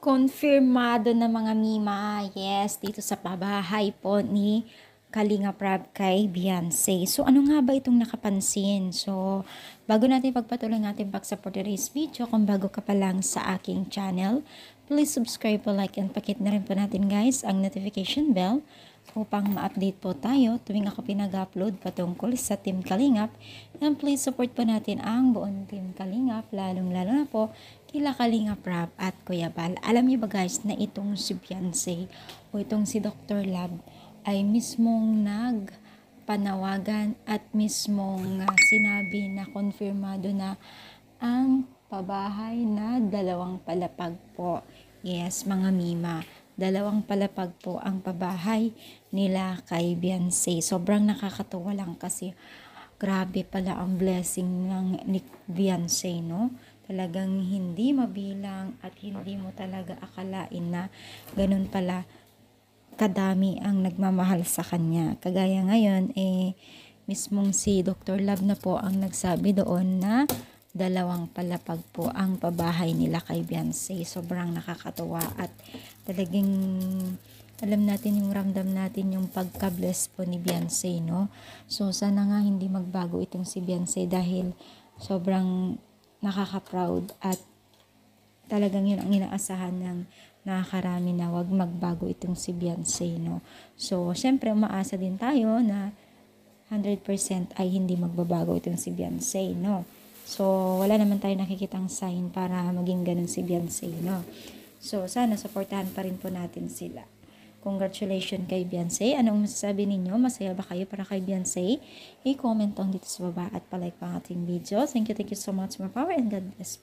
Konfirmado na mga Mima, yes, dito sa pabahay po ni Kalinga Prab kay Beyonce. So, ano nga ba itong nakapansin? So, bago natin pagpatuloy natin pag-support today's video, kung bago ka pa lang sa aking channel, please subscribe po, like, and pakit na rin po natin guys ang notification bell upang ma-update po tayo tuwing ako pinag-upload patungkol sa Team Kalingap. And please support po natin ang buong Team Kalingap, lalong-lalo na po kila Kalinga Prab at Kuya Bal. Alam niyo ba guys na itong si Beyonce o itong si Dr. Love ay mismong nagpanawagan at mismong sinabi na konfirmado na ang pabahay na 2 palapag po. Yes, mga Mima, 2 palapag po ang pabahay nila kay Beyonce. Sobrang nakakatuwa lang kasi grabe pala ang blessing ng ni Beyonce, no? Talagang hindi mabilang at hindi mo talaga akalain na ganun pala kadami ang nagmamahal sa kanya. Kagaya ngayon, mismong si Dr. Love na po ang nagsabi doon na 2 palapag po ang pabahay nila kay Beyonce. Sobrang nakakatuwa at talagang alam natin yung ramdam natin yung pagka-bless po ni Beyonce, no? So, sana nga hindi magbago itong si Beyonce dahil sobrang nakaka-proud at talagang yun ang inaasahan ng nakakarami na wag magbago itong si Beyonce, no? So, syempre, umaasa din tayo na 100% ay hindi magbabago itong si Beyonce, no? So, wala naman tayo nakikitang sign para maging ganun si Beyonce, no? So, sana supportahan pa rin po natin sila. Congratulations kay Beyonce. Anong masasabi ninyo? Masaya ba kayo para kay Beyonce? I-comment lang dito sa baba at palike pa ang ating video. Thank you so much. More power and God bless.